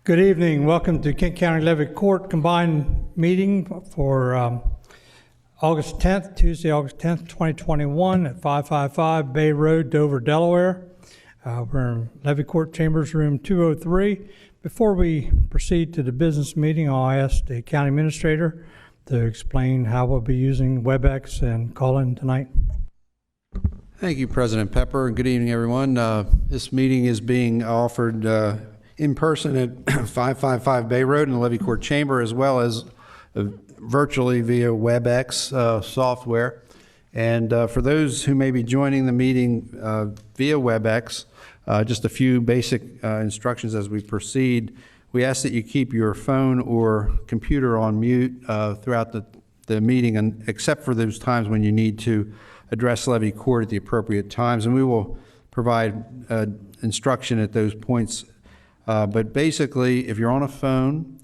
Good evening. Welcome to Kent County Levy Court combined meeting for August 10th, Tuesday, August 10th, 2021 at 555 Bay Road, Dover, Delaware. We're in Levy Court Chambers, room 203. Before we proceed to the business meeting, I'll ask the county administrator to explain how we'll be using WebEx and call-in tonight. Thank you, President Pepper, and good evening, everyone. This meeting is being offered in person at 555 Bay Road in the Levy Court Chamber, as well as virtually via WebEx software. And for those who may be joining the meeting via WebEx, just a few basic instructions as we proceed. We ask that you keep your phone or computer on mute throughout the meeting, and except for those times when you need to address Levy Court at the appropriate times, and we will provide instruction at those points. But basically, if you're on a phone,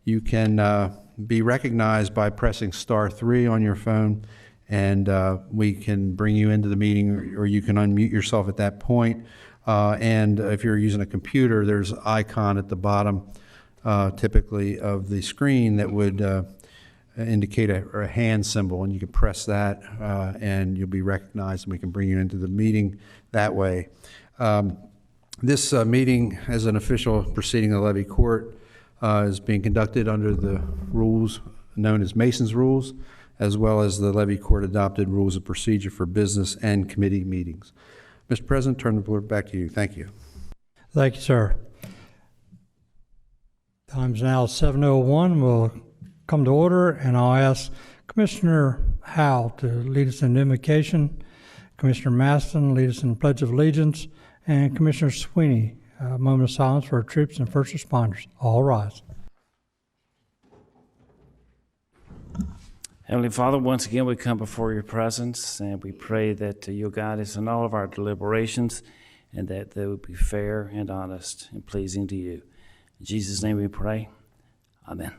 you can be recognized by pressing *3 on your phone, and we can bring you into the meeting, or you can unmute yourself at that point. And if you're using a computer, there's an icon at the bottom, typically, of the screen that would indicate a hand symbol, and you can press that, and you'll be recognized, and we can bring you into the meeting that way. This meeting, as an official proceeding of the Levy Court, is being conducted under the rules known as Mason's Rules, as well as the Levy Court adopted rules of procedure for business and committee meetings. Mr. President, turn the board back to you. Thank you. Thank you, sir. Time's now 7:01. We'll come to order, and I'll ask Commissioner Howell to lead us in invocation, Commissioner Maston lead us in the Pledge of Allegiance, and Commissioner Sweeney, a moment of silence for our troops and first responders. All rise. Heavenly Father, once again we come before your presence, and we pray that you'll guide us in all of our deliberations, and that they will be fair and honest and pleasing to you. In Jesus' name we pray. Amen.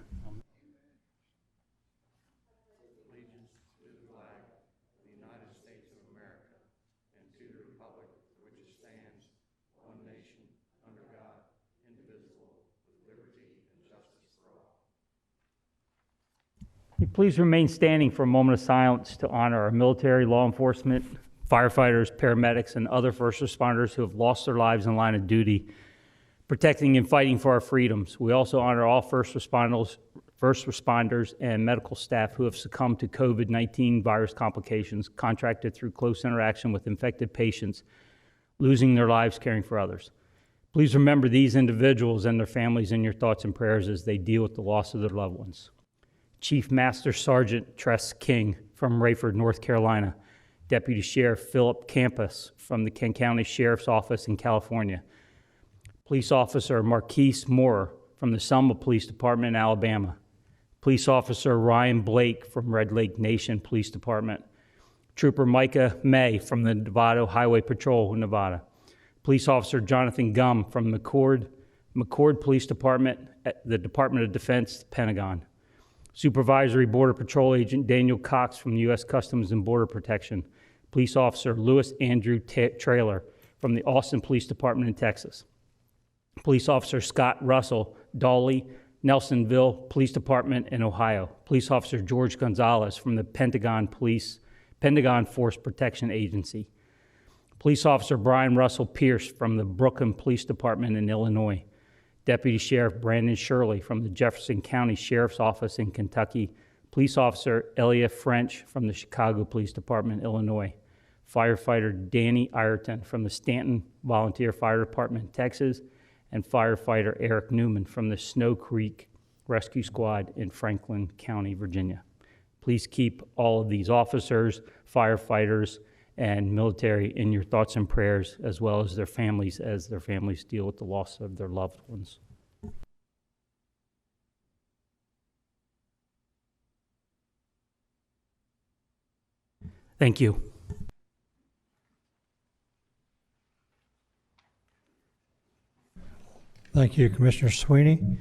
Please remain standing for a moment of silence to honor our military, law enforcement, firefighters, paramedics, and other first responders who have lost their lives in line of duty, protecting and fighting for our freedoms. We also honor all first responders and medical staff who have succumbed to COVID-19 virus complications contracted through close interaction with infected patients, losing their lives caring for others. Please remember these individuals and their families in your thoughts and prayers as they deal with the loss of their loved ones. Chief Master Sergeant Tress King from Rayford, North Carolina. Deputy Sheriff Philip Campus from the Kent County Sheriff's Office in California. Police Officer Marquise Moore from the Selma Police Department in Alabama. Police Officer Ryan Blake from Red Lake Nation Police Department. Trooper Micah May from the Nevada Highway Patrol in Nevada. Police Officer Jonathan Gum from McCord Police Department at the Department of Defense, Pentagon. Supervisory Border Patrol Agent Daniel Cox from the U.S. Customs and Border Protection. Police Officer Lewis Andrew Traylor from the Austin Police Department in Texas. Police Officer Scott Russell, Dawley, Nelsonville Police Department in Ohio. Police Officer George Gonzalez from the Pentagon Force Protection Agency. Police Officer Brian Russell Pierce from the Brooklyn Police Department in Illinois. Deputy Sheriff Brandon Shirley from the Jefferson County Sheriff's Office in Kentucky. Police Officer Elia French from the Chicago Police Department, Illinois. Firefighter Danny Ireton from the Stanton Volunteer Fire Department in Texas. and firefighter Eric Newman from the Snow Creek Rescue Squad in Franklin County, Virginia. Please keep all of these officers, firefighters, and military in your thoughts and prayers, as well as their families deal with the loss of their loved ones. Thank you. Thank you, Commissioner Sweeney.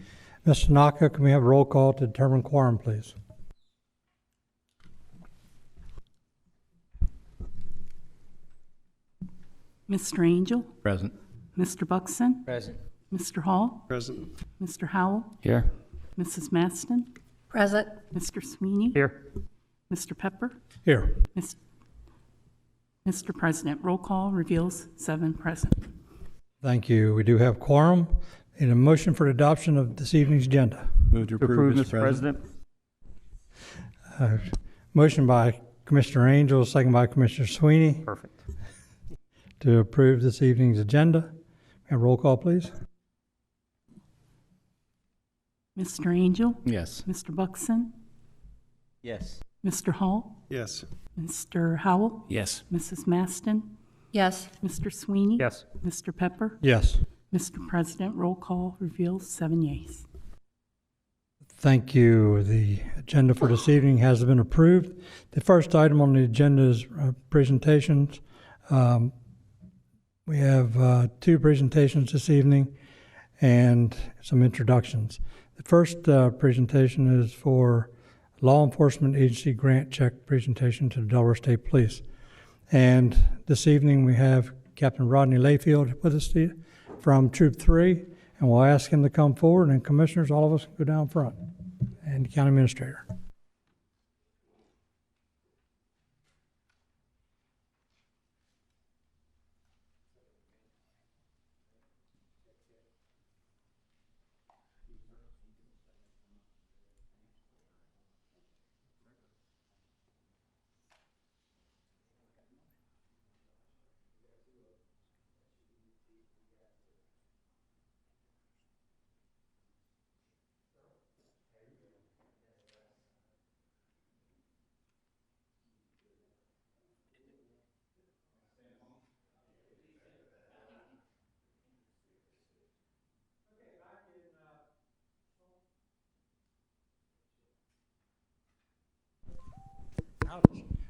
Mr. Naka, can we have a roll call to determine quorum, please? Mr. Angel, Present. Mr. Buxton, Present. Mr. Hall, Present. Mr. Howell, Here. Mrs. Maston, Present. Mr. Sweeney, Here. Mr. Pepper, Here. Mr. President. Roll call reveals 7 present. Thank you. We do have quorum. Need a motion for adoption of this evening's agenda. Move to Approve, Mr. President. Motion by Commissioner Angel, second by Commissioner Sweeney Perfect. to approve this evening's agenda. Have roll call, please. Mr. Angel, Yes. Mr. Buxton, Yes. Mr. Hall, Yes. Mr. Howell, Yes. Mrs. Maston, Yes. Mr. Sweeney, Yes. Mr. Pepper, Yes. Mr. President. Roll call reveals 7 yeas. Thank you. The agenda for this evening has been approved. The first item on the agenda is presentations. We have 2 presentations this evening and some introductions. The first presentation is for Law Enforcement Agency Grant Check presentation to the Delaware State Police. And this evening we have Captain Rodney Layfield with us from Troop 3, and we'll ask him to come forward, and commissioners, all of us, go down front, and the county administrator.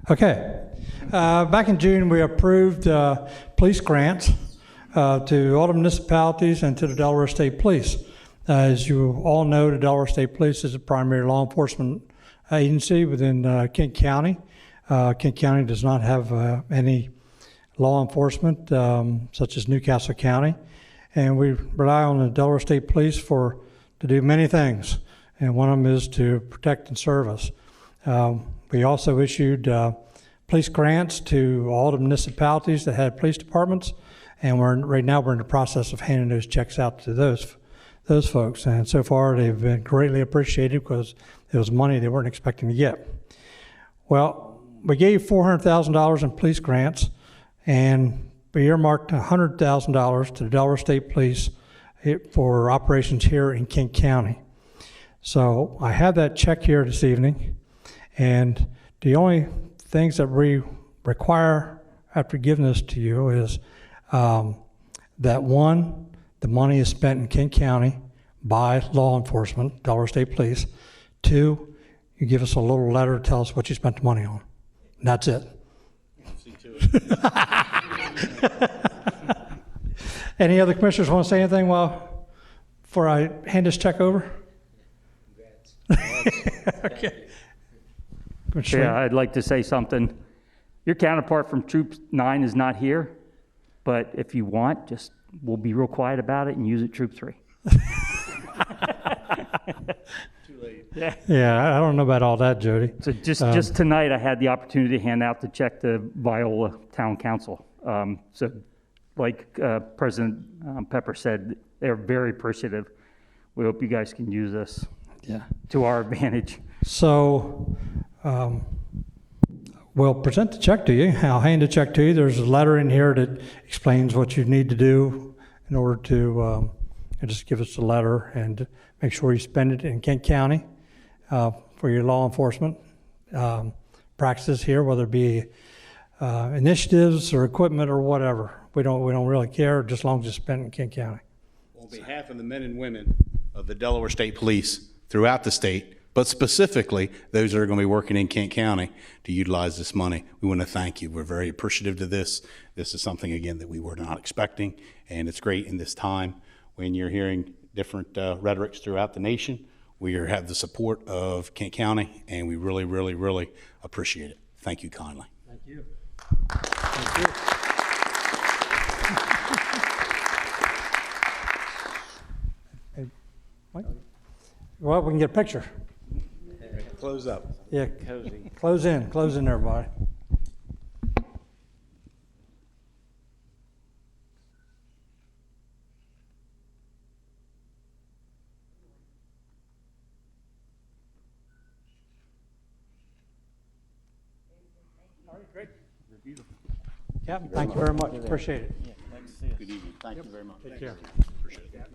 Okay. Back in June, we approved police grants to all the municipalities and to the Delaware State Police. As you all know, the Delaware State Police is a primary law enforcement agency within Kent County. Kent County does not have any law enforcement such as Newcastle County, and we rely on the Delaware State Police to do many things, and one of them is to protect and serve us. We also issued police grants to all the municipalities that had police departments, and right now we're in the process of handing those checks out to those folks. And so far they've been greatly appreciated because it was money they weren't expecting to get. Well, we gave $400,000 in police grants, and we earmarked $100,000 to the Delaware State Police for operations here in Kent County. So I have that check here this evening. And the only things that we require after giving this to you is that 1, the money is spent in Kent County by law enforcement, Delaware State Police. 2, you give us a little letter to tell us what you spent the money on. And that's it. Any other commissioners want to say anything before I hand this check over? Okay. Yeah, I'd like to say something. Your counterpart from Troop 9 is not here, but if you want, we'll be real quiet about it and use it Troop 3. Too late. Yeah, I don't know about all that, Jody. So just tonight, I had the opportunity to hand out the check to Viola Town Council. So like President Pepper said, they're very appreciative. We hope you guys can use this to our advantage. So we'll present the check to you. I'll hand the check to you. There's a letter in here that explains what you need to do in order to and just give us a letter and make sure you spend it in Kent County for your law enforcement practices here, whether it be initiatives or equipment or whatever. We don't really care, just as long as it's spent in Kent County. On behalf of the men and women of the Delaware State Police throughout the state, but specifically those that are going to be working in Kent County to utilize this money, we want to thank you. We're very appreciative to this. This is something, again, that we were not expecting, and it's great in this time when you're hearing different rhetorics throughout the nation. We have the support of Kent County, and we really, really, really appreciate it. Thank you kindly. Thank you. Thank you. Hey, Mike? Well, we can get a picture. Close up. Yeah, Cozy. close in, everybody. All right, great. Captain, thank you very much. Appreciate it. Good evening. Thank you very much. Take care. Appreciate it.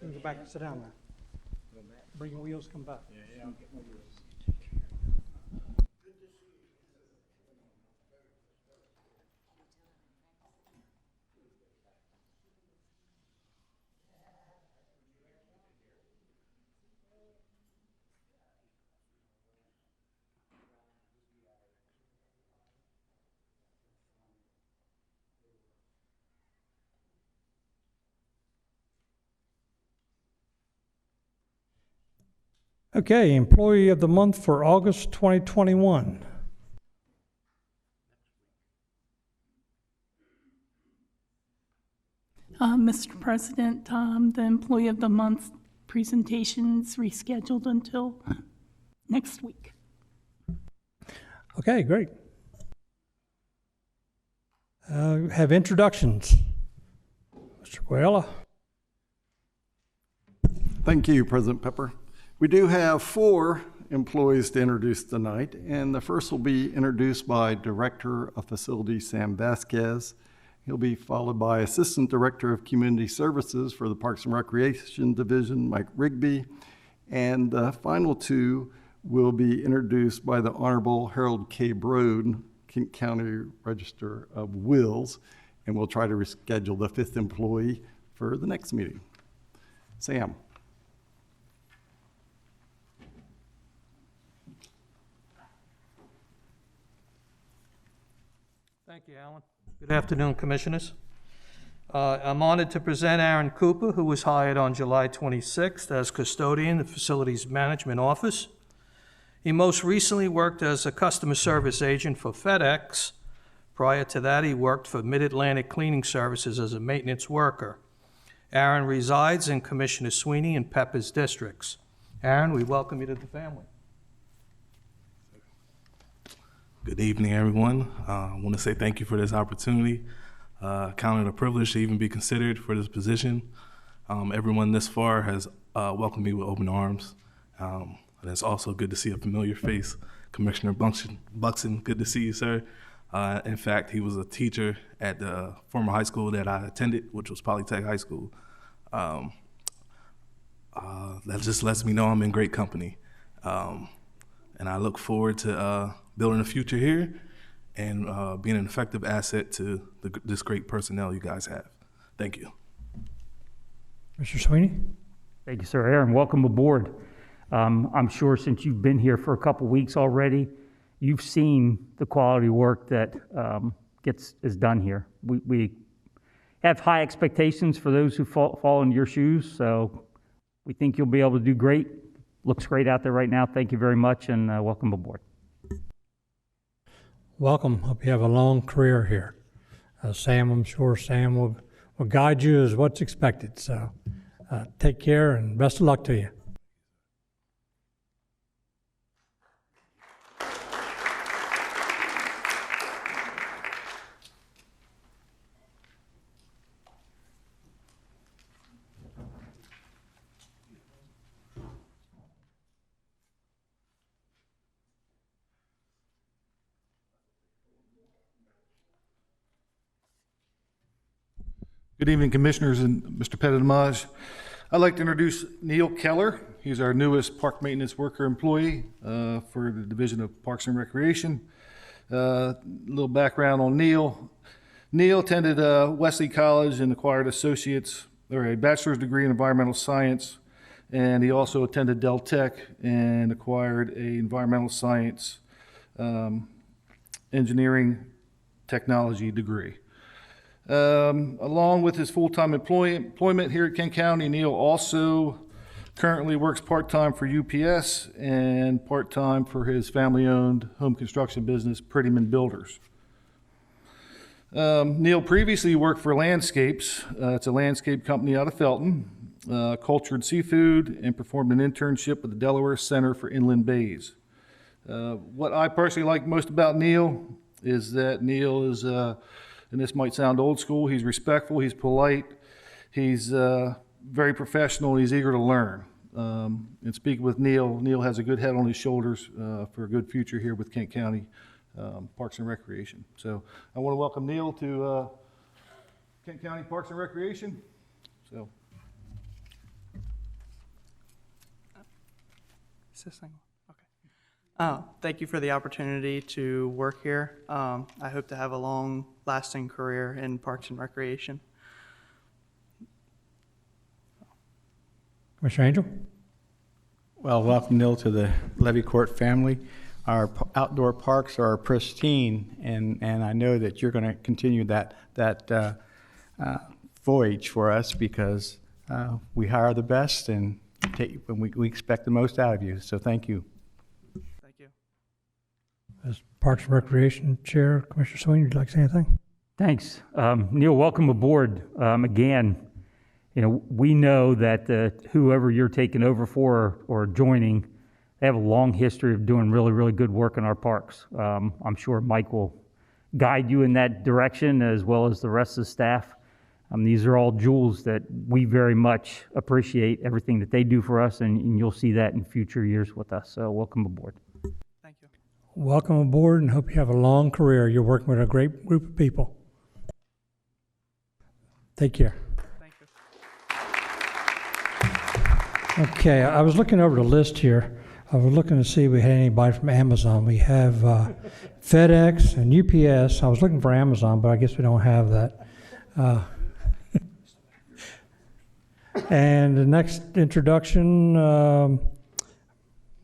Go back and sit down now. Bring your wheels, come back. Okay, Employee of the Month for August 2021. Mr. President, the Employee of the Month presentation's rescheduled until next week. Okay, great. Have introductions. Mr. Guella. Thank you, President Pepper. We do have 4 employees to introduce tonight, and the first will be introduced by Director of Facilities Sam Vasquez. He'll be followed by Assistant Director of Community Services for the Parks and Recreation Division, Mike Rigby. And the final 2 will be introduced by the Honorable Harold K. Broad, Kent County Register of Wills, and we'll try to reschedule the 5th employee for the next meeting. Sam. Thank you, Alan. Good afternoon, Commissioners. I'm honored to present Aaron Cooper, who was hired on July 26th as custodian in the Facilities Management Office. He most recently worked as a customer service agent for FedEx. Prior to that, he worked for Mid-Atlantic Cleaning Services as a maintenance worker. Aaron resides in Commissioner Sweeney and Pepper's districts. Aaron, we welcome you to the family. Good evening, everyone. I want to say thank you for this opportunity. Count it a privilege to even be considered for this position. Everyone this far has welcomed me with open arms. And it's also good to see a familiar face. Commissioner Buxton, good to see you, sir. In fact, he was a teacher at the former high school that I attended, which was Polytech High School. That just lets me know I'm in great company. And I look forward to building a future here and being an effective asset to this great personnel you guys have. Thank you. Mr. Sweeney? Thank you, sir. Aaron, welcome aboard. I'm sure since you've been here for a couple weeks already, you've seen the quality work that is done here. We have high expectations for those who fall into your shoes, so we think you'll be able to do great. Looks great out there right now. Thank you very much, and welcome aboard. Welcome. Hope you have a long career here. Sam, I'm sure Sam will guide you as what's expected. So take care and best of luck to you. Good evening, Commissioners and Mr. Pettit-Amaj. I'd like to introduce Neil Keller. He's our newest park maintenance worker employee for the Division of Parks and Recreation. A little background on Neil. Neil attended Wesley College and acquired a bachelor's degree in environmental science, and he also attended Del Tech and acquired a environmental science engineering technology degree. Along with his full-time employment here at Kent County, Neil also currently works part-time for UPS and part-time for his family-owned home construction business, Prettyman Builders. Neil previously worked for Landscapes. It's a landscape company out of Felton, cultured seafood, and performed an internship with the Delaware Center for Inland Bays. What I personally like most about Neil is that Neil is, and this might sound old school, he's respectful, he's polite, he's very professional, and he's eager to learn. And speaking with Neil, Neil has a good head on his shoulders for a good future here with Kent County Parks and Recreation. So I want to welcome Neil to Kent County Parks and Recreation. So. Is this thing? Okay. Thank you for the opportunity to work here. I hope to have a long-lasting career in Parks and Recreation. Commissioner Angel? Well, welcome, Neil, to the Levy Court family. Our outdoor parks are pristine, and I know that you're going to continue that voyage for us because we hire the best and we expect the most out of you. So thank you. Thank you. As Parks and Recreation Chair, Commissioner Sweeney, would you like to say anything? Thanks. Neil, welcome aboard. Again, we know that whoever you're taking over for or joining, they have a long history of doing really, really good work in our parks. I'm sure Mike will guide you in that direction as well as the rest of the staff. These are all jewels that we very much appreciate everything that they do for us, and you'll see that in future years with us. So welcome aboard. Thank you. Welcome aboard, and hope you have a long career. You're working with a great group of people. Take care. Thank you. Okay, I was looking over the list here. I was looking to see if we had anybody from Amazon. We have FedEx and UPS. I was looking for Amazon, but I guess we don't have that. And the next introduction,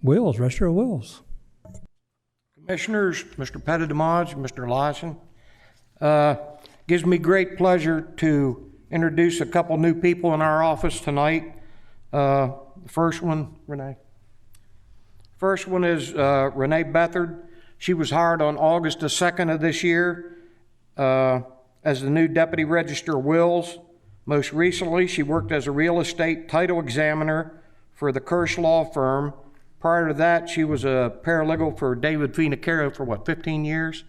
Wills, Register of Wills. Commissioners, Mr. Pettit-Amaj, Mr. Larson, gives me great pleasure to introduce a couple new people in our office tonight. The first one, Renee. First one is Renee Bethard. She was hired on August the 2nd of this year as the new Deputy Register of Wills. Most recently, she worked as a real estate title examiner for the Kirsch Law Firm. Prior to that, she was a paralegal for David Finocchiaro for 15 years?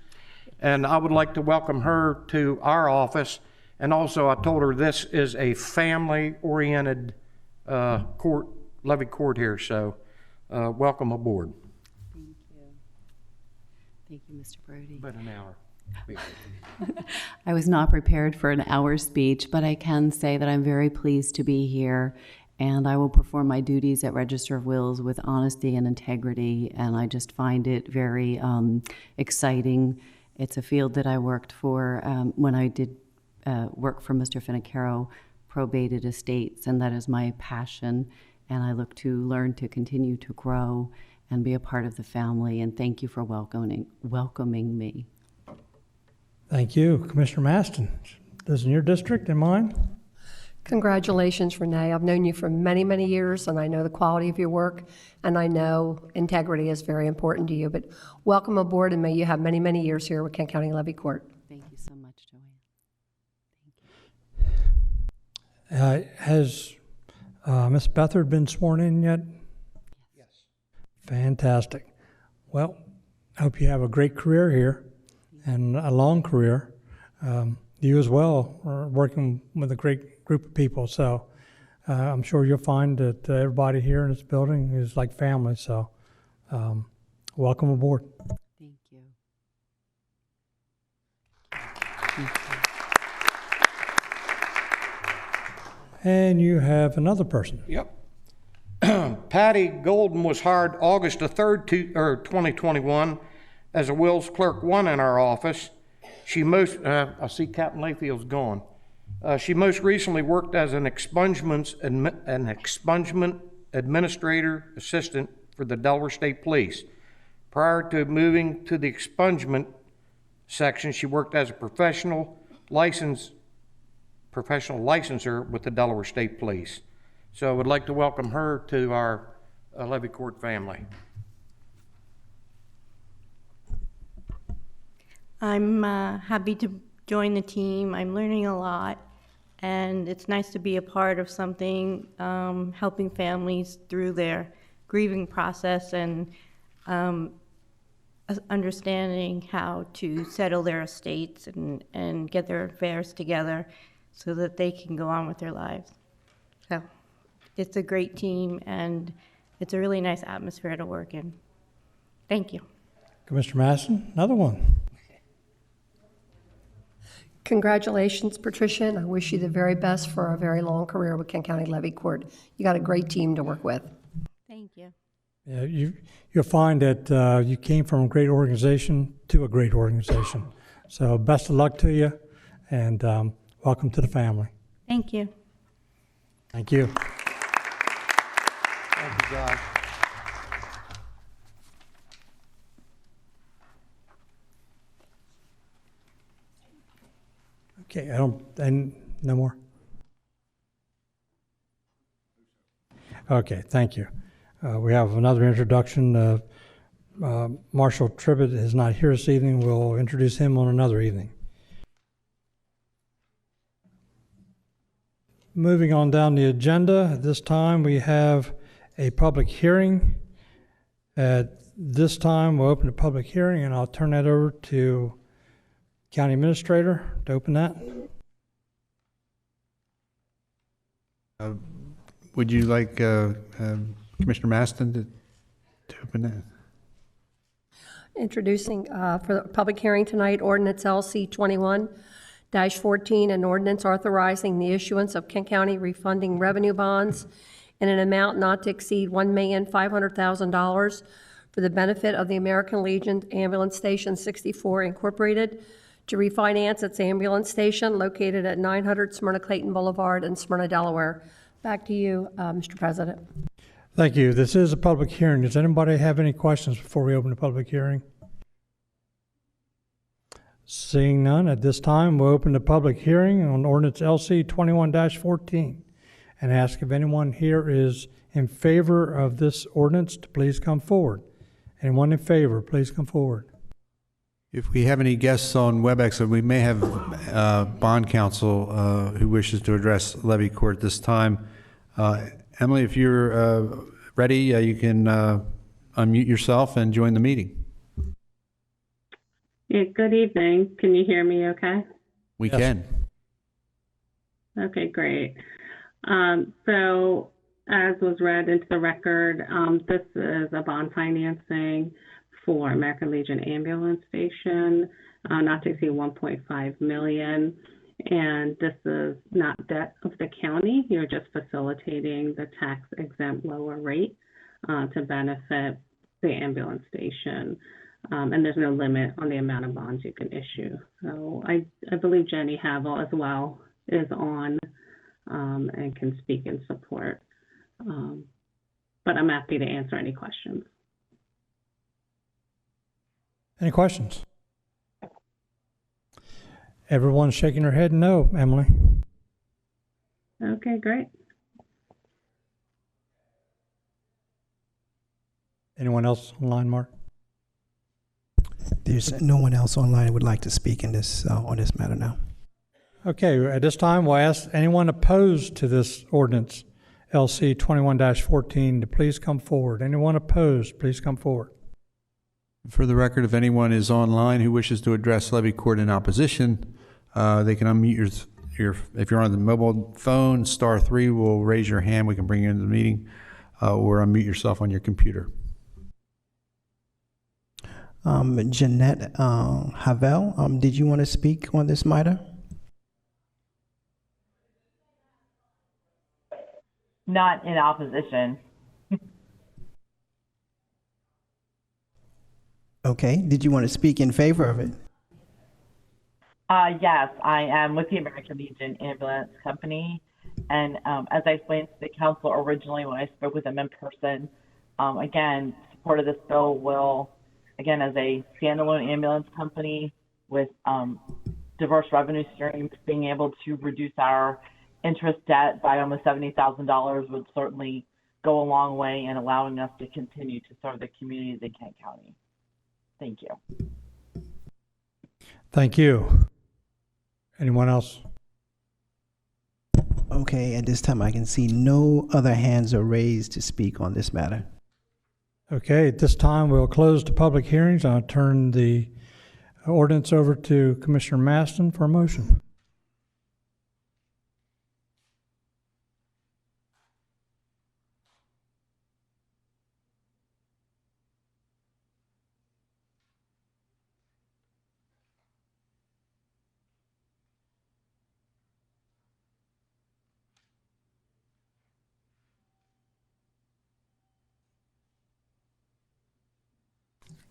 And I would like to welcome her to our office. And also, I told her this is a family-oriented court, Levy Court here, so welcome aboard. Thank you. Thank you, Mr. Brody. About an hour. I was not prepared for an hour speech, but I can say that I'm very pleased to be here, and I will perform my duties at Register of Wills with honesty and integrity, and I just find it very exciting. It's a field that I worked for when I did work for Mr. Finocchiaro, probated estates, and that is my passion, and I look to learn to continue to grow and be a part of the family, and thank you for welcoming me. Thank you. Commissioner Maston, this is in your district and mine? Congratulations, Renee. I've known you for many, many years, and I know the quality of your work, and I know integrity is very important to you. But welcome aboard, and may you have many, many years here with Kent County Levy Court. Thank you so much, Joanne. Has Ms. Bethard been sworn in yet? Yes. Fantastic. Well, I hope you have a great career here and a long career. You as well are working with a great group of people, so I'm sure you'll find that everybody here in this building is like family, so welcome aboard. Thank you. And you have another person. Yep. Patty Golden was hired August the 3rd, 2021 as a wills clerk 1 in our office. She I see Captain Layfield's gone. She most recently worked as an expungement administrator assistant for the Delaware State Police. Prior to moving to the expungement section, she worked as a professional licensor with the Delaware State Police. So I would like to welcome her to our Levy Court family. I'm happy to join the team. I'm learning a lot, and it's nice to be a part of something helping families through their grieving process and understanding how to settle their estates and get their affairs together so that they can go on with their lives. So it's a great team, and it's a really nice atmosphere to work in. Thank you. Commissioner Masson, another one. Congratulations, Patricia, and I wish you the very best for a very long career with Kent County Levy Court. You got a great team to work with. Thank you. Yeah, you'll find that you came from a great organization to a great organization. So best of luck to you, and welcome to the family. Thank you. Thank you. Thank you, Josh. Okay, no more? Okay, thank you. We have another introduction. Marshall Tribbett is not here this evening. We'll introduce him on another evening. Moving on down the agenda, at this time we have a public hearing. At this time, we'll open the public hearing, and I'll turn that over to County Administrator to open that. Would you like Commissioner Maston to open that? Introducing for the public hearing tonight, ordinance LC 21-14, an ordinance authorizing the issuance of Kent County refunding revenue bonds in an amount not to exceed $1,500,000 for the benefit of the American Legion Ambulance Station 64 Incorporated to refinance its ambulance station located at 900 Smyrna Clayton Boulevard in Smyrna, Delaware. Back to you, Mr. President. Thank you. This is a public hearing. Does anybody have any questions before we open the public hearing? Seeing none, at this time, we'll open the public hearing on ordinance LC 21-14 and ask if anyone here is in favor of this ordinance to please come forward. Anyone in favor, please come forward. If we have any guests on WebEx, we may have bond counsel who wishes to address Levy Court this time. Emily, if you're ready, you can unmute yourself and join the meeting. Yeah, good evening. Can you hear me okay? We can. Okay, great. So as was read into the record, this is a bond financing for American Legion Ambulance Station, not to exceed $1.5 million. And this is not debt of the county. You're just facilitating the tax-exempt lower rate to benefit the ambulance station. And there's no limit on the amount of bonds you can issue. So I believe Jenny Havel as well is on and can speak in support. But I'm happy to answer any questions. Any questions? Everyone's shaking their head no, Emily. Okay, great. Anyone else online, Mark? There's no one else online who would like to speak in this on this matter now. Okay, at this time, we'll ask anyone opposed to this ordinance, LC 21-14, to please come forward. Anyone opposed, please come forward. For the record, if anyone is online who wishes to address Levy Court in opposition, they can unmute if you're on the mobile phone, *3 will raise your hand. We can bring you into the meeting, or unmute yourself on your computer. Jeanette Havel, did you want to speak on this matter? Not in opposition. Okay, did you want to speak in favor of it? Yes, I am with the American Legion Ambulance Company. And as I explained to the council originally when I spoke with them in person, again, support of this bill will, again, as a standalone ambulance company with diverse revenue streams, being able to reduce our interest debt by almost $70,000 would certainly go a long way in allowing us to continue to serve the communities in Kent County. Thank you. Thank you. Anyone else? Okay, at this time I can see no other hands are raised to speak on this matter. Okay, at this time we'll close the public hearings. I'll turn the ordinance over to Commissioner Maston for a motion.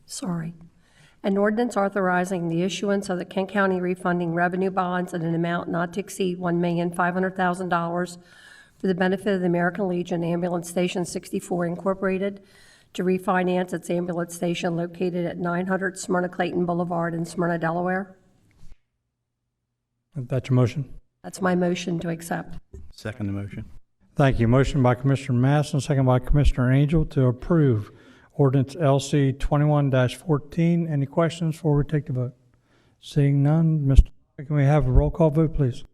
Sorry. An ordinance authorizing the issuance of the Kent County refunding revenue bonds in an amount not to exceed $1,500,000 for the benefit of the American Legion Ambulance Station 64 Incorporated to refinance its ambulance station located at 900 Smyrna Clayton Boulevard in Smyrna, Delaware. That's your motion? That's my motion to accept. Second the motion. Thank you. Motion by Commissioner Maston, second by Commissioner Angel to approve ordinance LC 21-14. Any questions before we take the vote? Seeing none, Mr. Can we have a roll call vote, please?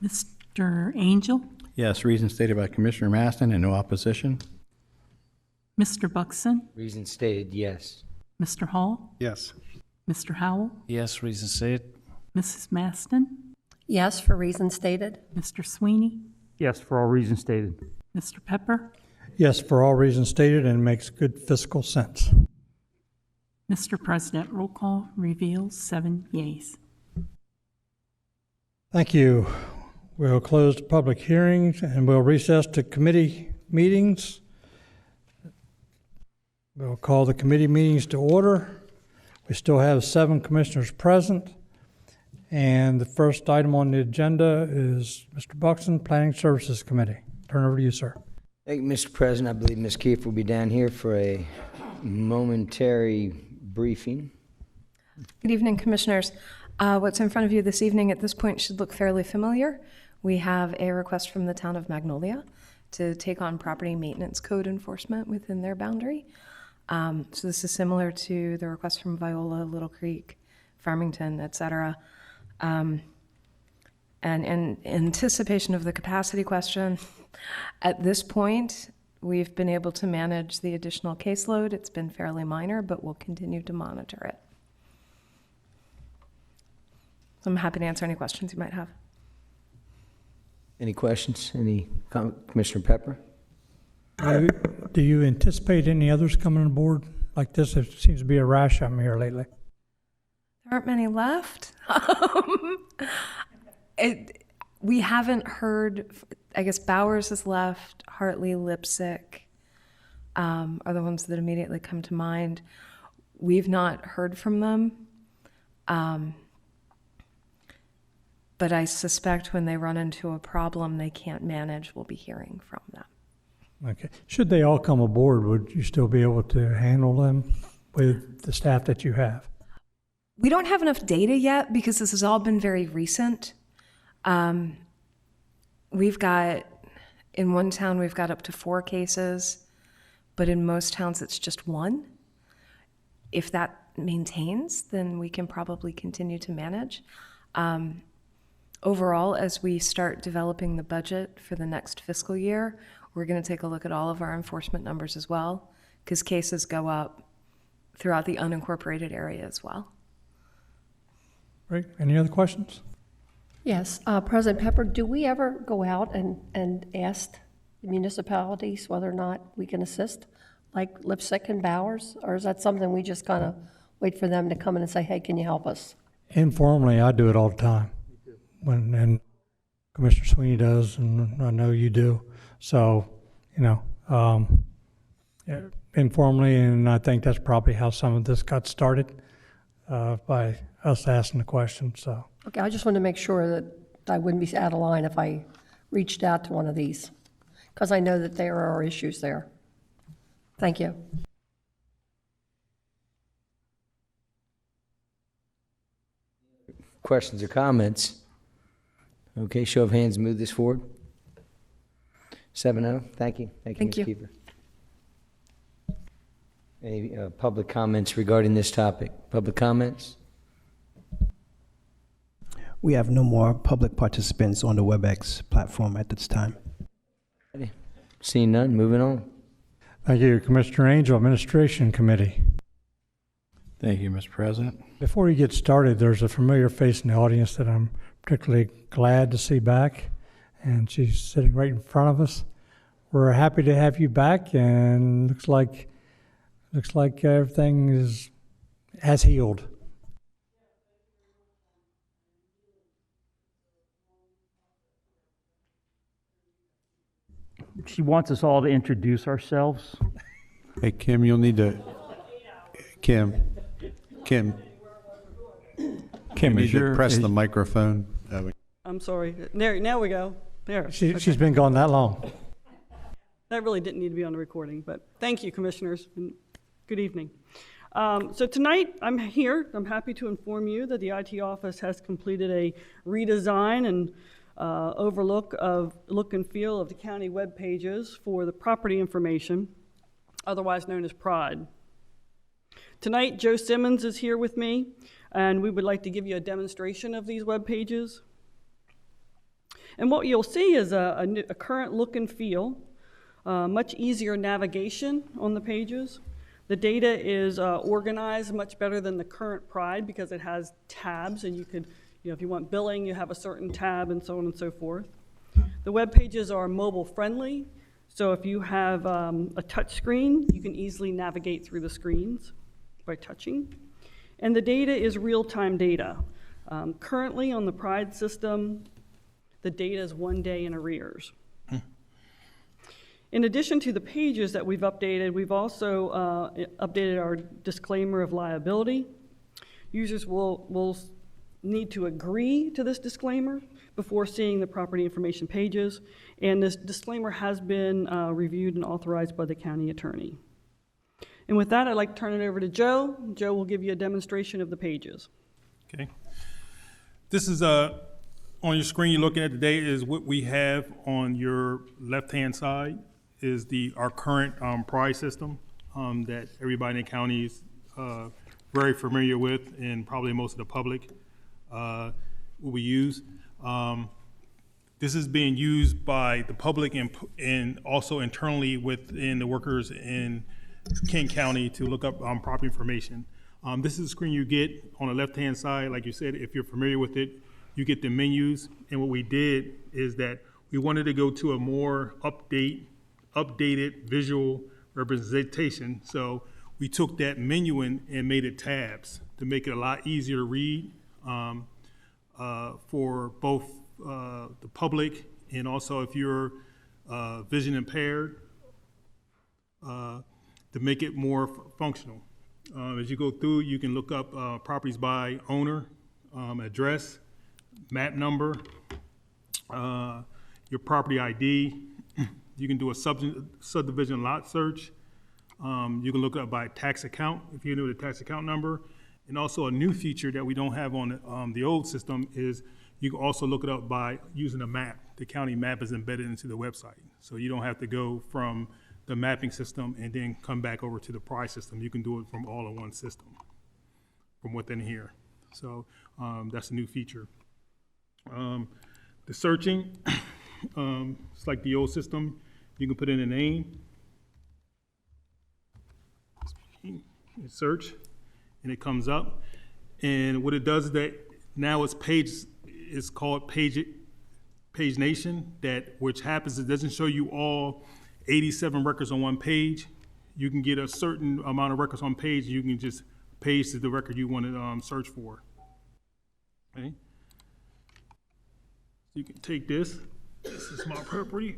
Mr. Angel, Yes, reason stated by Commissioner Maston and no opposition. Mr. Buxton, Reason stated, yes. Mr. Hall, Yes. Mr. Howell, Yes, reason stated. Mrs. Maston, Yes, for reasons stated. Mr. Sweeney, Yes, for all reasons stated. Mr. Pepper, Yes, for all reasons stated, and makes good fiscal sense. Mr. President, roll call reveals 7 yeas. Thank you. We'll close the public hearings and we'll recess to committee meetings. We'll call the committee meetings to order. We still have 7 commissioners present. And the first item on the agenda is Mr. Buxton, Planning Services Committee. Turn over to you, sir. Thank you, Mr. President. I believe Ms. Keefe will be down here for a momentary briefing. Good evening, Commissioners. What's in front of you this evening at this point should look fairly familiar. We have a request from the town of Magnolia to take on property maintenance code enforcement within their boundary. So this is similar to the request from Viola, Little Creek, Farmington, et cetera. And in anticipation of the capacity question, at this point, we've been able to manage the additional caseload. It's been fairly minor, but we'll continue to monitor it. I'm happy to answer any questions you might have. Any questions? Commissioner Pepper? Do you anticipate any others coming on board like this? It seems to be a rash of them here lately. There aren't many left. We haven't heard, I guess Bowers has left, Hartley, Lipsick are the ones that immediately come to mind. We've not heard from them. But I suspect when they run into a problem they can't manage, we'll be hearing from them. Okay. Should they all come aboard, would you still be able to handle them with the staff that you have? We don't have enough data yet because this has all been very recent. We've got, in one town, we've got up to 4 cases, but in most towns it's just 1. If that maintains, then we can probably continue to manage. Overall, as we start developing the budget for the next fiscal year, we're going to take a look at all of our enforcement numbers as well, because cases go up throughout the unincorporated area as well. Great. Any other questions? Yes, President Pepper, do we ever go out and ask municipalities whether or not we can assist, like Lipsick and Bowers? Or is that something we just kind of wait for them to come in and say, hey, can you help us? Informally, I do it all the time. Commissioner Sweeney does, and I know you do. So, yeah, informally, and I think that's probably how some of this got started, by us asking the question, so. Okay, I just wanted to make sure that I wouldn't be out of line if I reached out to one of these, because I know that there are issues there. Thank you. Questions or comments? Okay, show of hands, move this forward. 7-0, thank you. Thank you, Thank Ms. you. Keefer. Any public comments regarding this topic? Public comments? We have no more public participants on the WebEx platform at this time. Seeing none, moving on. Thank you, Commissioner Angel, Administration Committee. Thank you, Mr. President. Before you get started, there's a familiar face in the audience that I'm particularly glad to see back, and she's sitting right in front of us. We're happy to have you back, and looks like everything has healed. She wants us all to introduce ourselves. Hey, Kim, you'll need to, Kim, Kim, you need to press the microphone. I'm sorry. There, now we go. There. She's been gone that long. That really didn't need to be on the recording, but thank you, commissioners, and good evening. So tonight, I'm here. I'm happy to inform you that the IT office has completed a redesign and look and feel of the county web pages for the property information, otherwise known as PRIDE. Tonight, Joe Simmons is here with me, and we would like to give you a demonstration of these web pages. And what you'll see is a current look and feel, much easier navigation on the pages. The data is organized much better than the current PRIDE because it has tabs, and you could, if you want billing, you have a certain tab and so on and so forth. The web pages are mobile friendly, so if you have a touch screen, you can easily navigate through the screens by touching. And the data is real-time data. Currently on the PRIDE system, the data is 1 day in arrears. In addition to the pages that we've updated, we've also updated our disclaimer of liability. Users will need to agree to this disclaimer before seeing the property information pages, and this disclaimer has been reviewed and authorized by the county attorney. And with that, I'd like to turn it over to Joe. Joe will give you a demonstration of the pages. Okay. This is on your screen you're looking at today is what we have on your left-hand side is our current PRIDE system that everybody in the county is very familiar with, and probably most of the public we use. This is being used by the public and also internally within the workers in Kent County to look up property information. This is the screen you get on the left-hand side. Like you said, if you're familiar with it, you get the menus. And what we did is that we wanted to go to a more updated visual representation. So we took that menu and made it tabs to make it a lot easier to read for both the public and also if you're vision impaired, to make it more functional. As you go through, you can look up properties by owner, address, map number, your property ID. You can do a subdivision lot search. You can look up by tax account if you know the tax account number. And also a new feature that we don't have on the old system is you can also look it up by using a map. The county map is embedded into the website. So you don't have to go from the mapping system and then come back over to the PRIDE system. You can do it from all in one system from within here. So that's a new feature. The searching, it's like the old system. You can put in a name, search, and it comes up. And what it does is that now it's called Page Nation, which happens, it doesn't show you all 87 records on one page. You can get a certain amount of records on page. You can just page to the record you want to search for. Okay. You can take this. This is my property.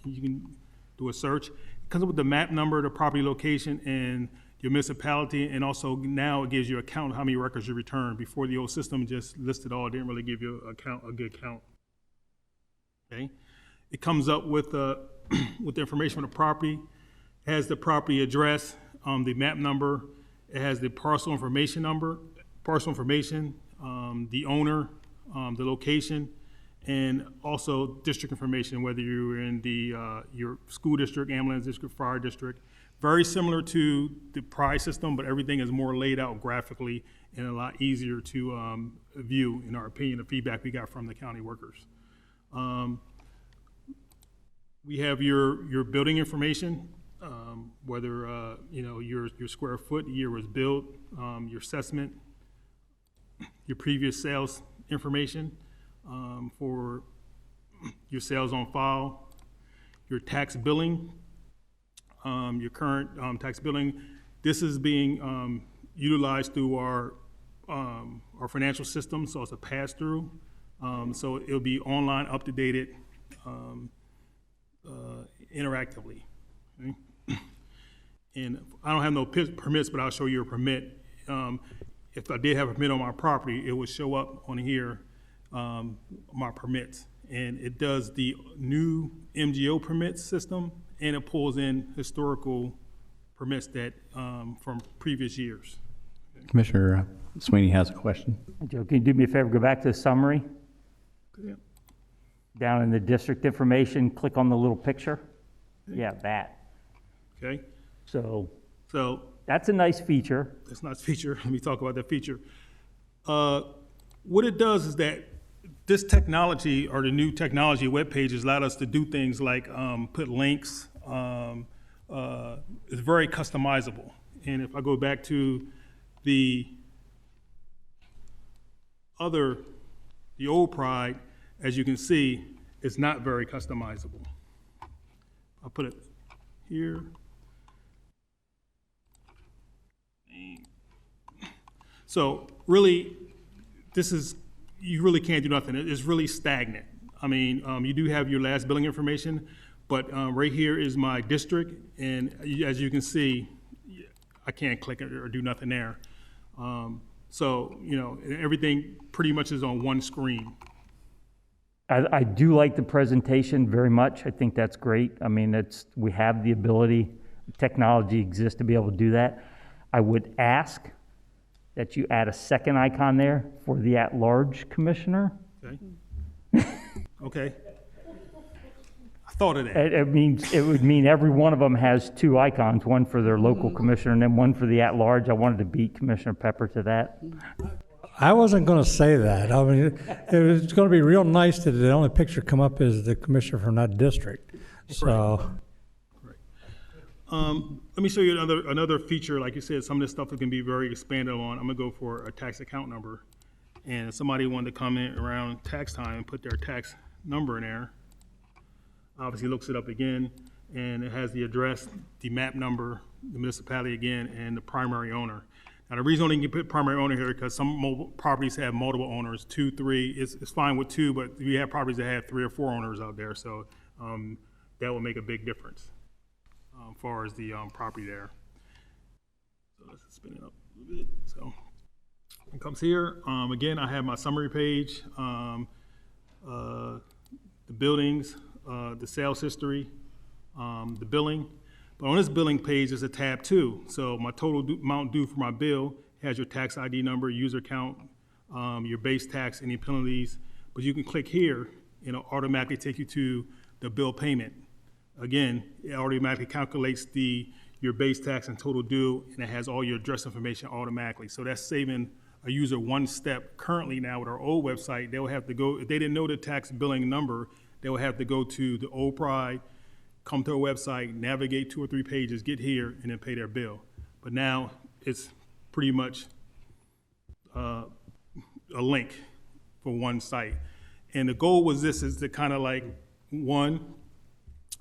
You can do a search. It comes up with the map number, the property location, and your municipality, and also now it gives you a count of how many records you returned. Before, the old system just listed all, it didn't really give you a good count. Okay, it comes up with with the information on the property. It has the property address, the map number. It has the parcel information number, the owner, the location, and also district information, whether you're in your school district, ambulance district, fire district. Very similar to the prior system, but everything is more laid out graphically and a lot easier to view, in our opinion, the feedback we got from the county workers. We have your building information, whether your square foot, year was built, your assessment, your previous sales information for your sales on file, your tax billing, your current tax billing. This is being utilized through our financial system, so it's a pass-through. So it'll be online, up-to-date, interactively. Okay? And I don't have no permits, but I'll show you a permit. If I did have a permit on my property, it would show up on here, my permits. And it does the new MGO permit system, and it pulls in historical permits that from previous years. Commissioner Sweeney has a question. Joe, can you do me a favor, go back to the summary? Yeah. Down in the district information, click on the little picture. Yeah, that. Okay. So that's a nice feature. That's not a feature. Let me talk about that feature. What it does is that this technology, or the new technology web pages, allowed us to do things like put links. It's very customizable. And if I go back to the old Pride, as you can see, it's not very customizable. I'll put it here. So really, you really can't do nothing. It's really stagnant. I mean, you do have your last billing information, but right here is my district, and as you can see, I can't click it or do nothing there. So, everything pretty much is on one screen. I do like the presentation very much. I think that's great. I mean, we have the ability, technology exists to be able to do that. I would ask that you add a second icon there for the at-large commissioner. Okay. Okay. I thought of that. It would mean every one of them has two icons, one for their local commissioner and then one for the at-large. I wanted to beat Commissioner Pepper to that. I wasn't going to say that. I mean, it was going to be real nice that the only picture come up is the commissioner from that district. So. Right. Let me show you another feature. Like you said, some of this stuff that can be very expanded on. I'm gonna go for a tax account number, and if somebody wanted to come in around tax time and put their tax number in there, obviously looks it up again, and it has the address, the map number, the municipality again, and the primary owner. Now, the reason you can put primary owner here because some properties have multiple owners, 2, 3. It's fine with 2, but we have properties that have 3 or 4 owners out there, so that will make a big difference as far as the property there. So let's spin it up a little bit. So it comes here. Again, I have my summary page, the buildings, the sales history, the billing. But on this billing page, there's a tab 2. So my total amount due for my bill has your tax ID number, user count, your base tax, any penalties. But you can click here, and it'll automatically take you to the bill payment. Again, it automatically calculates your base tax and total due, and it has all your address information automatically. So that's saving a user one step. Currently now with our old website, they will have to go, if they didn't know the tax billing number, they will have to go to the old Pride, come to our website, navigate 2 or 3 pages, get here, and then pay their bill. But now it's pretty much a link for one site. And the goal was this, is to kind of like, one,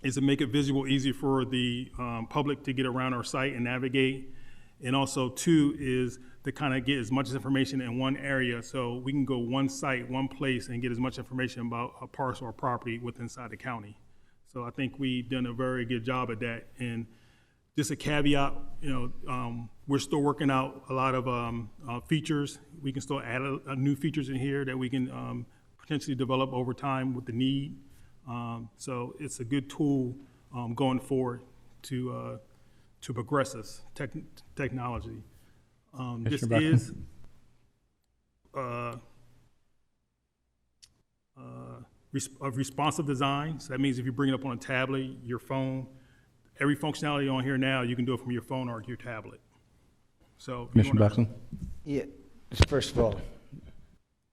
is to make it visual, easy for the public to get around our site and navigate. And also, two, is to kind of get as much information in one area so we can go one site, one place, and get as much information about a parcel or property within inside the county. So I think we've done a very good job at that. And just a caveat, we're still working out a lot of features. We can still add new features in here that we can potentially develop over time with the need. So it's a good tool going forward to progress us technology. This is a responsive design. So that means if you bring it up on a tablet, your phone, every functionality on here now, you can do it from your phone or your tablet. So, Commissioner Buxton? Yeah, first of all,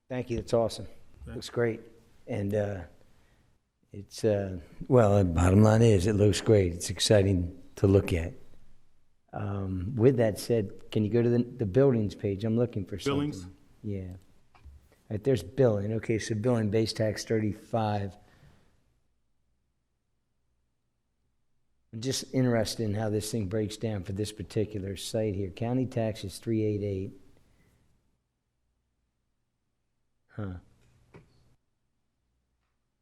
thank you, that's awesome. Looks great. And it's, well, the bottom line is it looks great. It's exciting to look at. With that said, can you go to the buildings page? I'm looking for something. Billings? Yeah. All right, there's billing. Okay, so billing base tax 35. I'm just interested in how this thing breaks down for this particular site here. County tax is 388. Huh.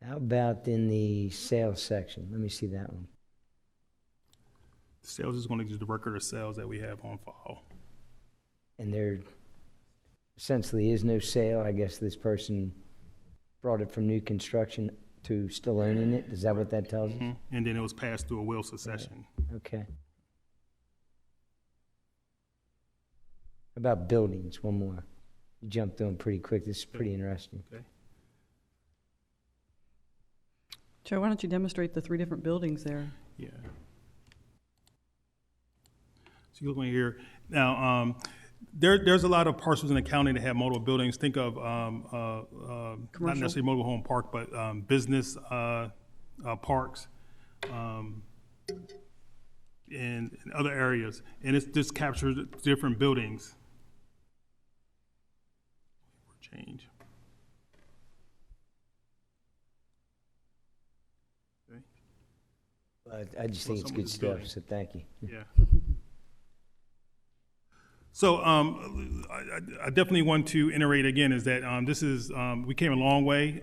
How about in the sales section? Let me see that one. Sales is going to use the record of sales that we have on file. And there essentially is no sale. I guess this person brought it from new construction to still owning it. Is that what that tells us? Mm-hmm. And then it was passed through a will succession. Okay. How about buildings? One more. You jumped through them pretty quick. This is pretty interesting. Okay. Joe, why don't you demonstrate the 3 different buildings there? Yeah. So you look here. Now, there's a lot of parcels in the county that have multiple buildings. Think of not necessarily mobile home park, but business parks in other areas. And it just captures different buildings. Change. Okay. I just think it's good stuff, so thank you. Yeah. So I definitely want to iterate again is that this is we came a long way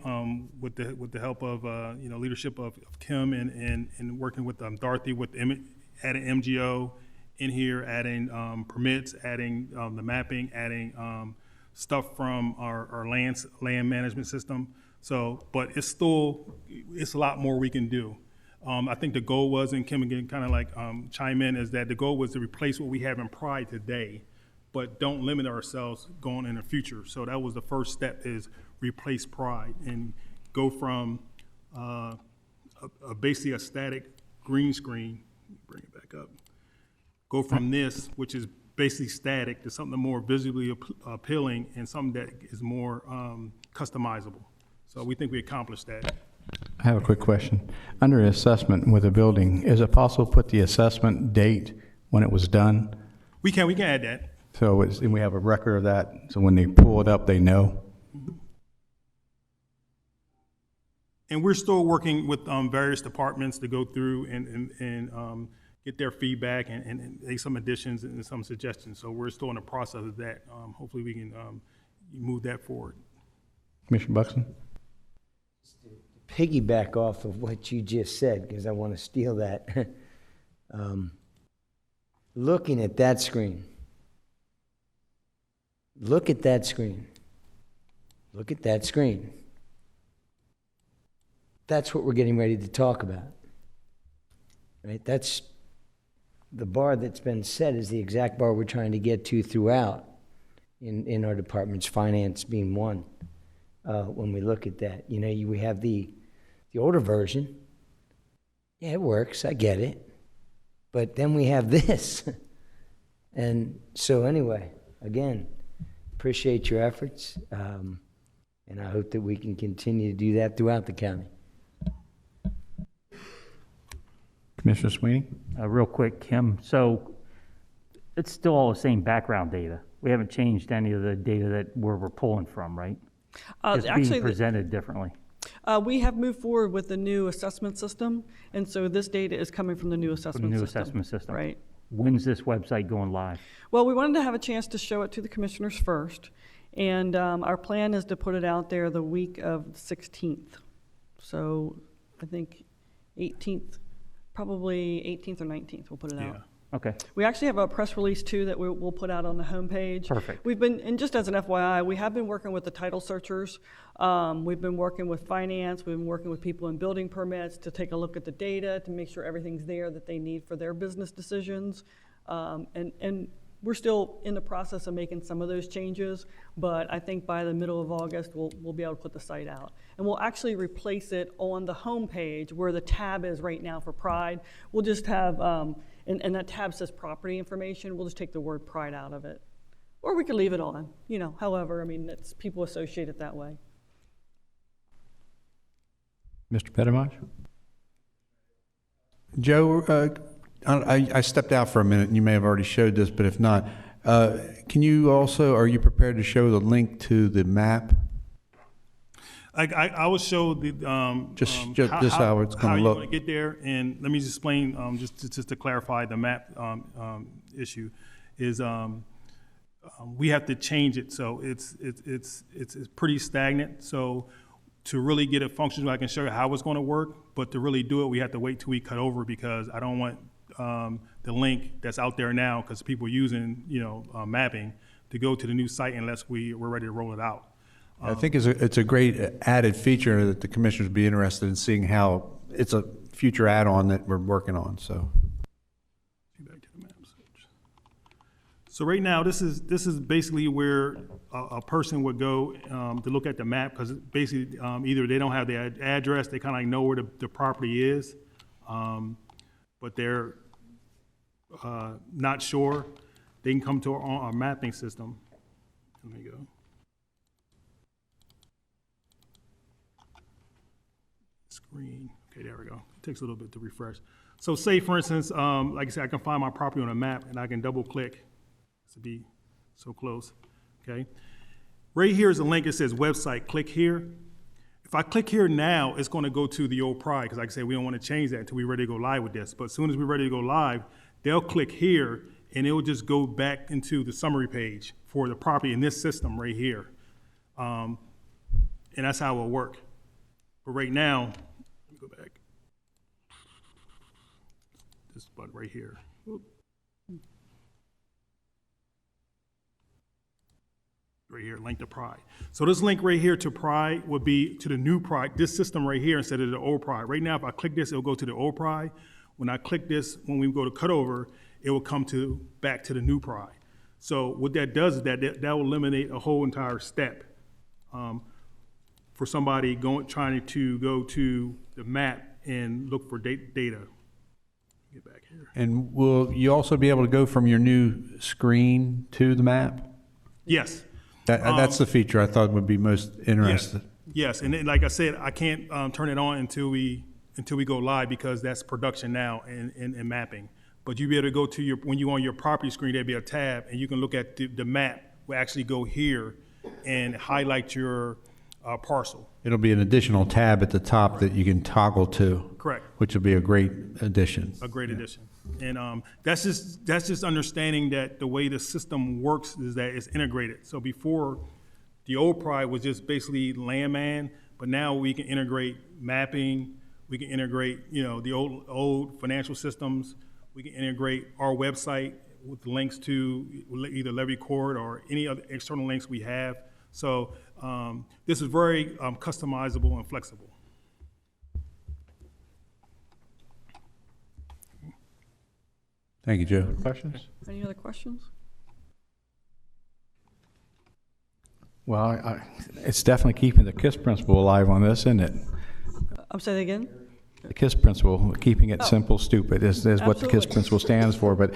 with the help of leadership of Kim and working with Dorothy with adding MGO in here, adding permits, adding the mapping, adding stuff from our land management system. So, but it's a lot more we can do. I think the goal was, and Kim again kind of like chime in, is that the goal was to replace what we have in Pride today, but don't limit ourselves going in the future. So that was the first step, is replace Pride and go from basically a static green screen, bring it back up, go from this, which is basically static, to something more visually appealing and something that is more customizable. So we think we accomplished that. I have a quick question. Under assessment with a building, is it possible to put the assessment date when it was done? We can add that. So and we have a record of that, so when they pull it up, they know? And we're still working with various departments to go through and get their feedback and make some additions and some suggestions. So we're still in the process of that. Hopefully we can move that forward. Commissioner Buxton? Piggyback off of what you just said, because I want to steal that. Looking at that screen. Look at that screen. Look at that screen. That's what we're getting ready to talk about. Right? That's the bar that's been set is the exact bar we're trying to get to throughout in our departments, finance being one. When we look at that, we have the older version. Yeah, it works. I get it. But then we have this. And so anyway, again, appreciate your efforts. And I hope that we can continue to do that throughout the county. Commissioner Sweeney? Real quick, Kim. So it's still all the same background data. We haven't changed any of the data that we're pulling from, right? It's being presented differently. We have moved forward with the new assessment system, and so this data is coming from the new assessment system. New assessment system. Right. When's this website going live? Well, we wanted to have a chance to show it to the commissioners first, and our plan is to put it out there the week of the 16th. So I think 18th, probably 18th or 19th, we'll put it out. Okay. We actually have a press release too that we'll put out on the homepage. Perfect. We've been, and just as an FYI, we have been working with the title searchers. We've been working with finance. We've been working with people in building permits to take a look at the data to make sure everything's there that they need for their business decisions. And we're still in the process of making some of those changes, but I think by the middle of August, we'll be able to put the site out. And we'll actually replace it on the homepage where the tab is right now for Pride. We'll just have, and that tab says property information. We'll just take the word Pride out of it. Or we could leave it on, you know, however, I mean, it's, people associate it that way. Mr. Petimage? Joe, I stepped out for a minute, and you may have already showed this, but if not, can you also, are you prepared to show the link to the map? I will show the Just how it's going to look. How you're going to get there, and let me just explain just to clarify the map issue is we have to change it, so it's pretty stagnant. So to really get it functional, I can show you how it's going to work, but to really do it, we have to wait till we cut over because I don't want the link that's out there now, because people are using mapping, to go to the new site unless we're ready to roll it out. I think it's a great added feature that the commissioners would be interested in seeing how it's a future add-on that we're working on. So, back to the map search. So right now, this is basically where a person would go to look at the map, because basically either they don't have the address, they kind of like know where the property is, but they're not sure. They can come to our mapping system. Let me go. Screen. Okay, there we go. It takes a little bit to refresh. So say, for instance, like I said, I can find my property on a map, and I can double click to be so close, okay? Right here is a link that says website, click here. If I click here now, it's gonna go to the old Pride, because like I said, we don't wanna change that until we're ready to go live with this. But as soon as we're ready to go live, they'll click here, and it will just go back into the summary page for the property in this system right here. And that's how it will work. But right now, let me go back. This button right here. Whoop. Right here, link to Pride. So this link right here to Pride would be to the new Pride, this system right here instead of the old Pride. Right now, if I click this, it'll go to the old Pride. When I click this, when we go to cutover, it will come back to the new Pride. So what that does is that will eliminate a whole entire step for somebody trying to go to the map and look for data. Get back here. And will you also be able to go from your new screen to the map? Yes. That's the feature I thought would be most interesting. Yes, and then, like I said, I can't turn it on until we go live, because that's production now and mapping. But you'll be able to go to when you're on your property screen, there'll be a tab, and you can look at the map. Will actually go here and highlight your parcel. It'll be an additional tab at the top that you can toggle to. Correct. Which will be a great addition. A great addition. And that's just understanding that the way the system works is that it's integrated. So before, the old Pride was just basically landman, but now we can integrate mapping, we can integrate the old financial systems, we can integrate our website with links to either Levy Court or any other external links we have. So this is very customizable and flexible. Thank you, Joe. Questions? Any other questions? Well, it's definitely keeping the KISS principle alive on this, isn't it? I'm saying again? The KISS principle, keeping it simple, stupid, is what the KISS principle stands for. But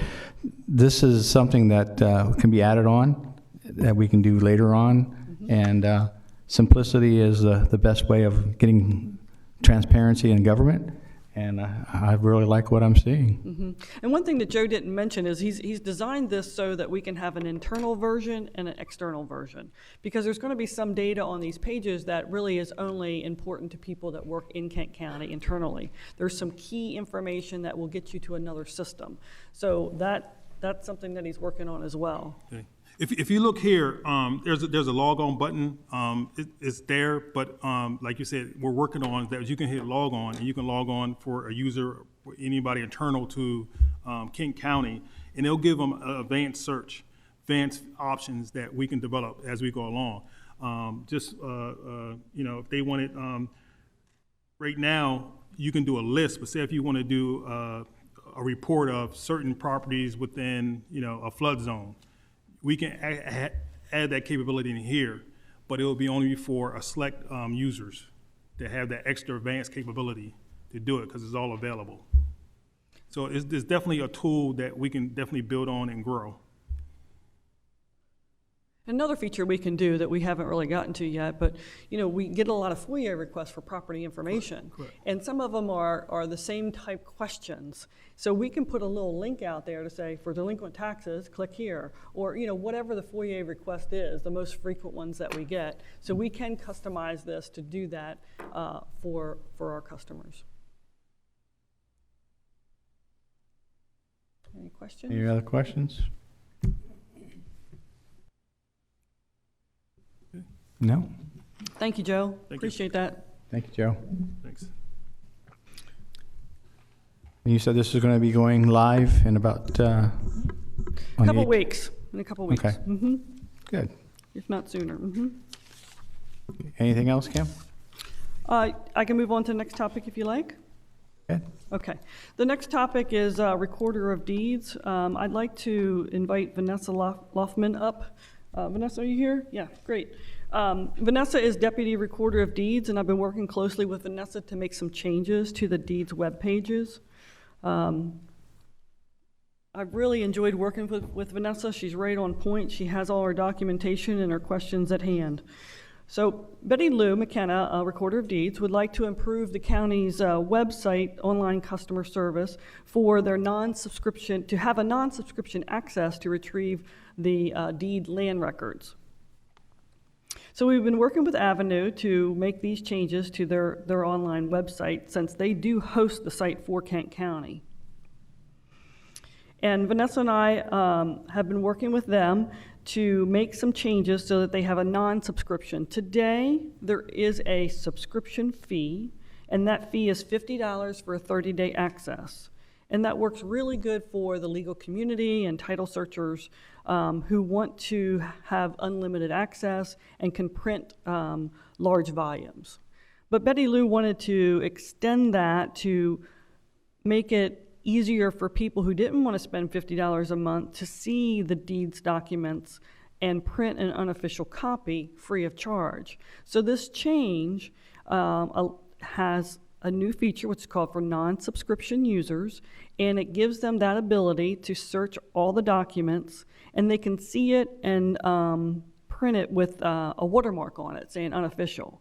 this is something that can be added on, that we can do later on. And simplicity is the best way of getting transparency in government. and I really like what I'm seeing. And one thing that Joe didn't mention is he's designed this so that we can have an internal version and an external version, because there's going to be some data on these pages that really is only important to people that work in Kent County internally. There's some key information that will get you to another system. So that's something that he's working on as well. Okay. If you look here, there's a log on button. It's there, but like you said, we're working on that. You can hit log on, and you can log on for a user, or anybody internal to Kent County, and it'll give them an advanced search, advanced options that we can develop as we go along. If they want it, right now you can do a list. But say if you want to do a report of certain properties within a flood zone, we can add that capability in here, but it will be only for a select users that have that extra advanced capability to do it, because it's all available. So it's definitely a tool that we can definitely build on and grow. Another feature we can do that we haven't really gotten to yet, but we get a lot of FOIA requests for property information. Correct. And some of them are the same type questions. So we can put a little link out there to say, for delinquent taxes, click here, or whatever the FOIA request is, the most frequent ones that we get. So we can customize this to do that for our customers. Any questions? Any other questions? No? Thank you, Joe. Thank you. Appreciate that. Thank you, Joe. Thanks. And you said this is going to be going live in about In a couple weeks. Okay. Good. If not sooner. Anything else, Kim? I can move on to the next topic if you like. Good. Okay. The next topic is Recorder of Deeds. I'd like to invite Vanessa Loffman up. Vanessa, are you here? Yeah, great. Vanessa is Deputy Recorder of Deeds, and I've been working closely with Vanessa to make some changes to the deeds web pages. I've really enjoyed working with Vanessa. She's right on point. She has all her documentation and her questions at hand. So Betty Lou McKenna, Recorder of Deeds, would like to improve the county's website online customer service for their non-subscription, to have a non-subscription access to retrieve the deed land records. So we've been working with Avenue to make these changes to their online website, since they do host the site for Kent County. And Vanessa and I have been working with them to make some changes so that they have a non-subscription. Today, there is a subscription fee, and that fee is $50 for a 30-day access. And that works really good for the legal community and title searchers who want to have unlimited access and can print large volumes. But Betty Lou wanted to extend that to make it easier for people who didn't want to spend $50 a month to see the deeds documents and print an unofficial copy free of charge. So this change has a new feature, which is called for non-subscription users, and it gives them that ability to search all the documents, and they can see it and print it with a watermark on it saying unofficial.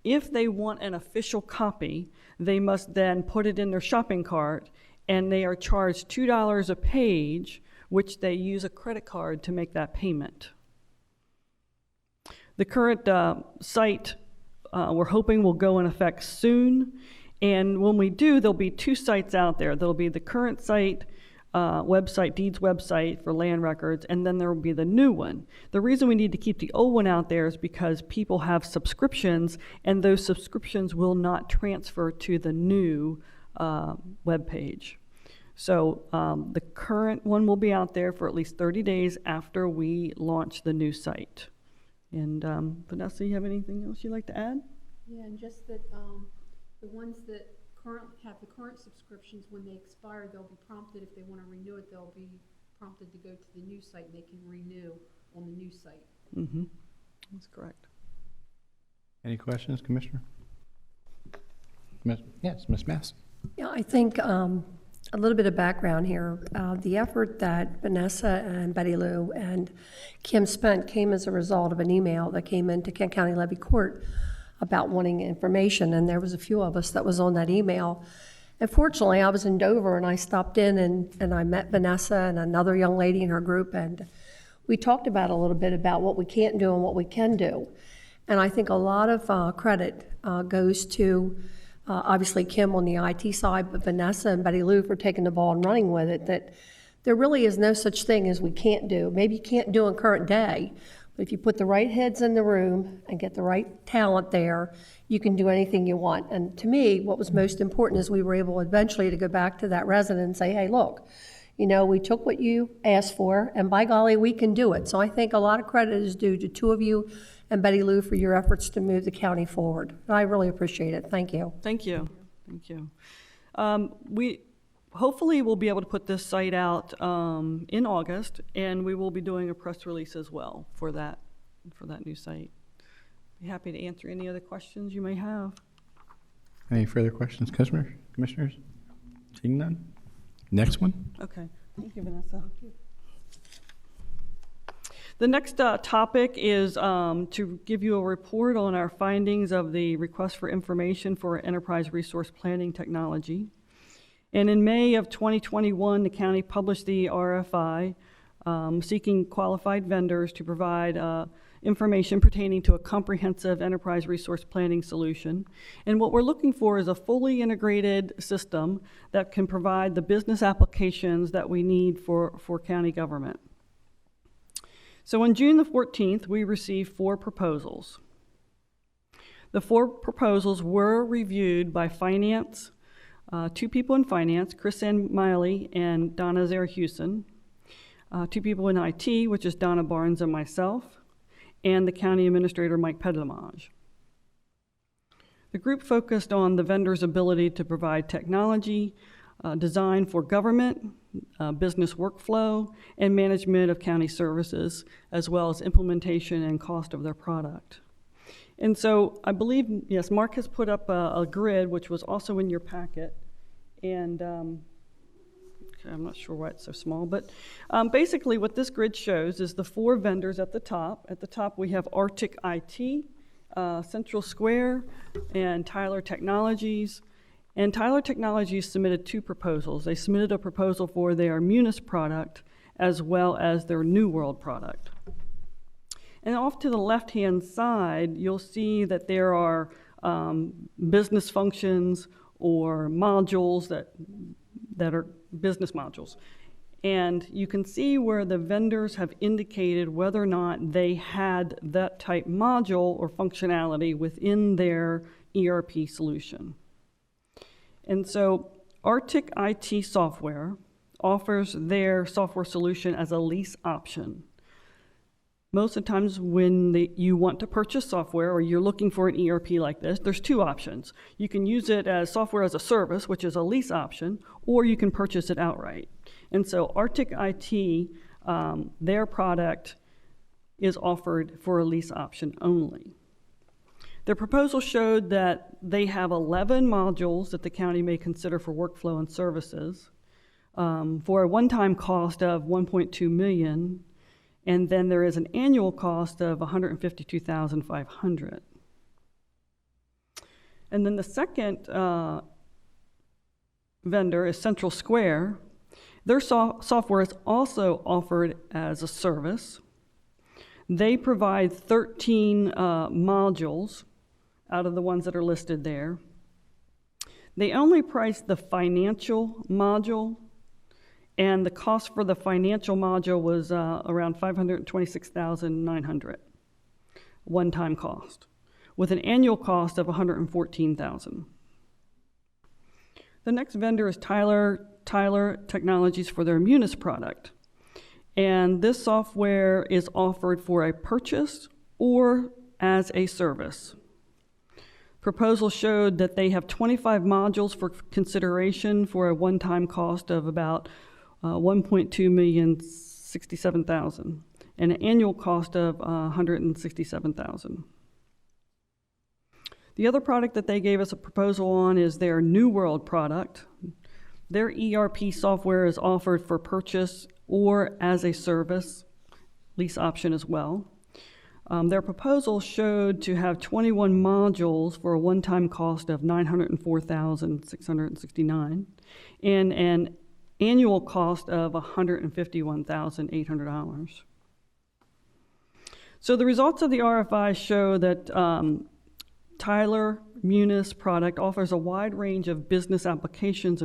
If they want an official copy, they must then put it in their shopping cart, and they are charged $2 a page, which they use a credit card to make that payment. The current site we're hoping will go in effect soon, and when we do, there'll be two sites out there. There'll be the current site, website, deeds website for land records, and then there will be the new one. The reason we need to keep the old one out there is because people have subscriptions, and those subscriptions will not transfer to the new web page. So the current one will be out there for at least 30 days after we launch the new site. And Vanessa, you have anything else you'd like to add? Yeah, and just that the ones that have the current subscriptions, when they expire, they'll be prompted, if they want to renew it, they'll be prompted to go to the new site, and they can renew on the new site. Mm-hmm. That's correct. Any questions, Commissioner? Yes, Ms. Mass. Yeah, I think a little bit of background here. The effort that Vanessa and Betty Lou and Kim spent came as a result of an email that came into Kent County Levy Court about wanting information, and there was a few of us that was on that email. And fortunately, I was in Dover and I stopped in and I met Vanessa and another young lady in her group, and we talked about a little bit about what we can't do and what we can do. And I think a lot of credit goes to obviously Kim on the IT side, but Vanessa and Betty Lou for taking the ball and running with it, that there really is no such thing as we can't do. Maybe you can't do in current day, but if you put the right heads in the room and get the right talent there, you can do anything you want. And to me, what was most important is we were able eventually to go back to that resident and say, hey, look, you know, we took what you asked for, and by golly, we can do it. So I think a lot of credit is due to two of you and Betty Lou for your efforts to move the county forward. I really appreciate it. Thank you. Thank you. Thank you. We hopefully we'll be able to put this site out in August, and we will be doing a press release as well for that new site. Be happy to answer any other questions you may have. Any further questions, commissioners? Seeing none? Next one. Okay. Thank you, Vanessa. The next topic is to give you a report on our findings of the request for information for enterprise resource planning technology. And in May of 2021, the county published the RFI seeking qualified vendors to provide information pertaining to a comprehensive enterprise resource planning solution. And what we're looking for is a fully integrated system that can provide the business applications that we need for county government. So on June the 14th, we received 4 proposals. The 4 proposals were reviewed by finance, 2 people in finance, Chris Ann Miley and Donna Zara-Hewson, 2 people in IT, which is Donna Barnes and myself, and the county administrator, Mike Pedlamage. The group focused on the vendor's ability to provide technology, design for government, business workflow, and management of county services, as well as implementation and cost of their product. And so I believe, yes, Mark has put up a grid, which was also in your packet. And okay, I'm not sure why it's so small, but basically what this grid shows is the 4 vendors at the top. At the top we have Arctic IT, Central Square, and Tyler Technologies. And Tyler Technologies submitted 2 proposals. They submitted a proposal for their Munis product as well as their New World product. And off to the left-hand side, you'll see that there are business functions or modules that are business modules. And you can see where the vendors have indicated whether or not they had that type module or functionality within their ERP solution. And so Arctic IT Software offers their software solution as a lease option. Most of the times when you want to purchase software or you're looking for an ERP like this, there's 2 options. You can use it as software as a service, which is a lease option, or you can purchase it outright. And so Arctic IT, their product is offered for a lease option only. Their proposal showed that they have 11 modules that the county may consider for workflow and services for a one-time cost of $1.2 million, and then there is an annual cost of $152,500. And then the second vendor is Central Square. Their software is also offered as a service. They provide 13 modules out of the ones that are listed there. They only priced the financial module, and the cost for the financial module was around $526,900, one-time cost, with an annual cost of $114,000. The next vendor is Tyler Technologies for their Munis product. And this software is offered for a purchase or as a service. Proposal showed that they have 25 modules for consideration for a one-time cost of about $1,267,000 and an annual cost of $167,000. The other product that they gave us a proposal on is their New World product. Their ERP software is offered for purchase or as a service, lease option as well. Their proposal showed to have 21 modules for a one-time cost of $904,669 and an annual cost of $151,800. So the results of the RFI show that Tyler Munis product offers a wide range of business applications and